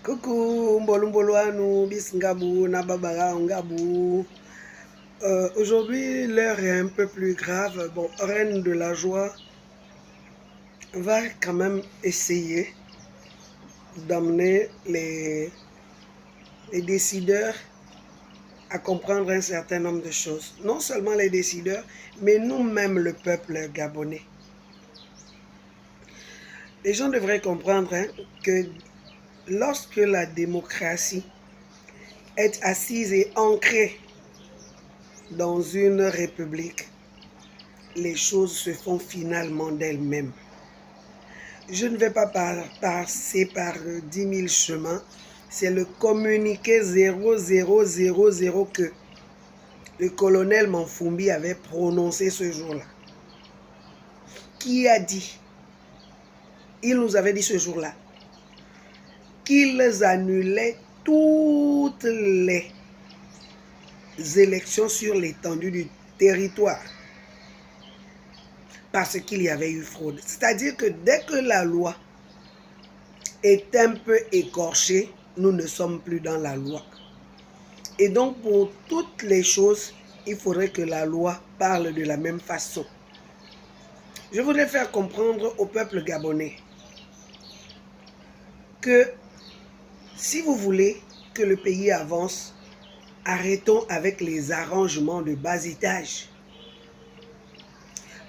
Coucou, Mbolumboluanu, Bisngabou, Nababara, Ngabou. Aujourd'hui, l'heure est un peu plus grave. Bon, Reine de la Joie va quand même essayer d'amener les décideurs à comprendre un certain nombre de choses. Non seulement les décideurs, mais nous-mêmes, le peuple gabonais. Les gens devraient comprendre que lorsque la démocratie est assise et ancrée dans une république, les choses se font finalement d'elles-mêmes. Je ne vais pas passer par 10 000 chemins. C'est le communiqué 0000 que le colonel Manfumbi avait prononcé ce jour-là. Qui a dit, il nous avait dit ce jour-là, qu'ils annulaient toutes les élections sur l'étendue du territoire parce qu'il y avait eu fraude. C'est-à-dire que dès que la loi est un peu écorchée, nous ne sommes plus dans la loi. Et donc pour toutes les choses, il faudrait que la loi parle de la même façon. Je voudrais faire comprendre au peuple gabonais que si vous voulez que le pays avance, arrêtons avec les arrangements de bas étage.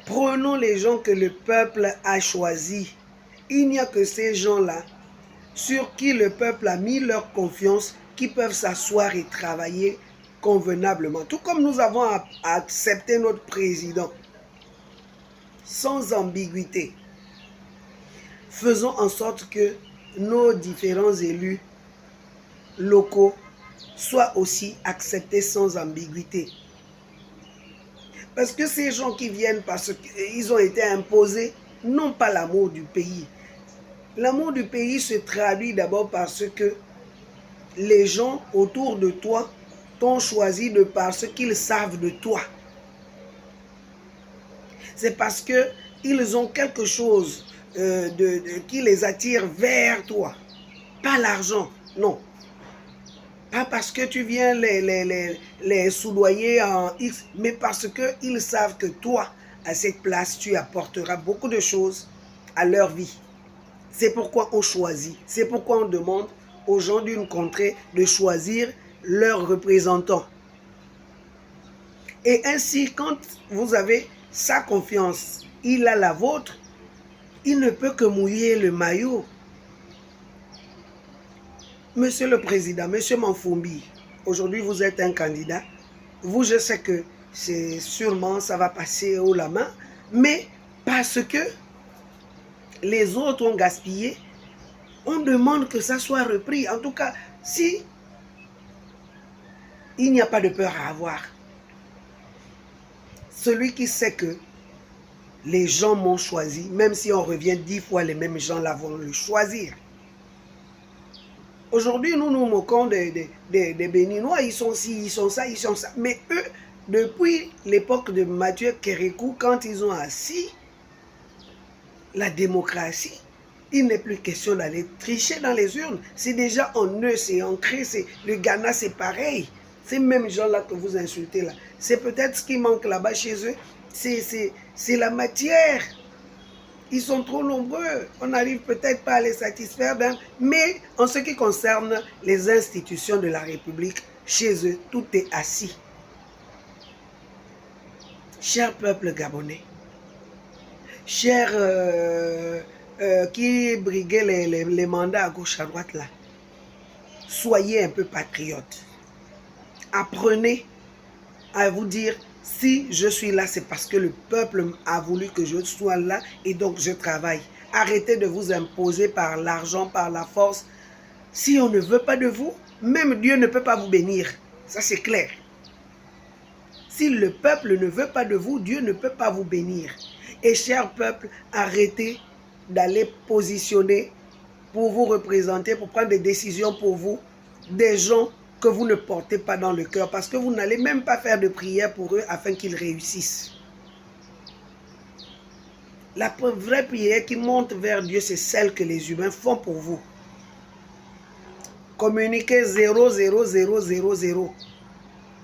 Prenons les gens que le peuple a choisis. Il n'y a que ces gens-là sur qui le peuple a mis leur confiance qui peuvent s'asseoir et travailler convenablement. Tout comme nous avons accepté notre président sans ambiguïté. Faisons en sorte que nos différents élus locaux soient aussi acceptés sans ambiguïté. Parce que ces gens qui viennent parce qu'ils ont été imposés n'ont pas l'amour du pays. L'amour du pays se traduit d'abord parce que les gens autour de toi t'ont choisi de parce qu'ils savent de toi. C'est parce qu'ils ont quelque chose qui les attire vers toi. Pas l'argent, non. Pas parce que tu viens les soudoyer en X, mais parce qu'ils savent que toi, à cette place, tu apporteras beaucoup de choses à leur vie. C'est pourquoi on choisit. C'est pourquoi on demande aux gens d'une contrée de choisir leurs représentants. Et ainsi, quand vous avez sa confiance, il a la vôtre, il ne peut que mouiller le maillot. Monsieur le Président, Monsieur Manfumbi, aujourd'hui vous êtes un candidat. Vous, je sais que c'est sûrement ça va passer haut la main, mais parce que les autres ont gaspillé, on demande que ça soit repris. En tout cas, si il n'y a pas de peur à avoir, celui qui sait que les gens m'ont choisi, même si on revient 10 fois, les mêmes gens là vont le choisir. Aujourd'hui, nous nous moquons des Béninois, ils sont ci, ils sont ça, ils sont ça. Mais eux, depuis l'époque de Mathieu Kérékou, quand ils ont assis la démocratie, il n'est plus question d'aller tricher dans les urnes. C'est déjà en eux, c'est ancré. Le Ghana, c'est pareil. Ces mêmes gens-là que vous insultez là, c'est peut-être ce qui manque là-bas chez eux. C'est la matière. Ils sont trop nombreux. On n'arrive peut-être pas à les satisfaire. Mais en ce qui concerne les institutions de la République, chez eux, tout est assis. Cher peuple gabonais, cher qui briguait les mandats à gauche à droite là, soyez un peu patriotes. Apprenez à vous dire, si je suis là, c'est parce que le peuple a voulu que je sois là et donc je travaille. Arrêtez de vous imposer par l'argent, par la force. Si on ne veut pas de vous, même Dieu ne peut pas vous bénir. Ça, c'est clair. Si le peuple ne veut pas de vous, Dieu ne peut pas vous bénir. Et cher peuple, arrêtez d'aller positionner pour vous représenter, pour prendre des décisions pour vous, des gens que vous ne portez pas dans le cœur, parce que vous n'allez même pas faire de prière pour eux afin qu'ils réussissent. La vraie prière qui monte vers Dieu, c'est celle que les humains font pour vous. Communiqué 00000.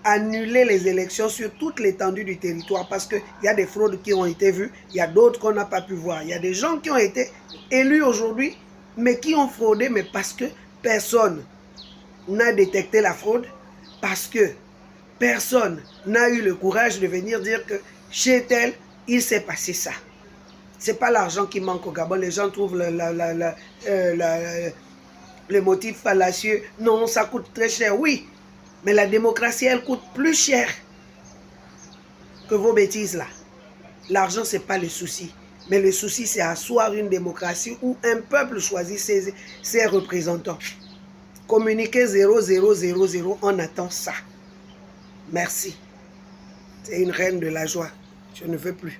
Annuler les élections sur toute l'étendue du territoire parce qu'il y a des fraudes qui ont été vues, il y a d'autres qu'on n'a pas pu voir. Il y a des gens qui ont été élus aujourd'hui, mais qui ont fraudé, mais parce que personne n'a détecté la fraude, parce que personne n'a eu le courage de venir dire que chez tel, il s'est passé ça. Ce n'est pas l'argent qui manque au Gabon. Les gens trouvent le motif fallacieux. Non, ça coûte très cher. Oui, mais la démocratie, elle coûte plus cher que vos bêtises là. L'argent, ce n'est pas le souci. Mais le souci, c'est asseoir une démocratie où un peuple choisit ses représentants. Communiquer 00000, on attend ça. Merci. C'est une reine de la joie. Je ne veux plus.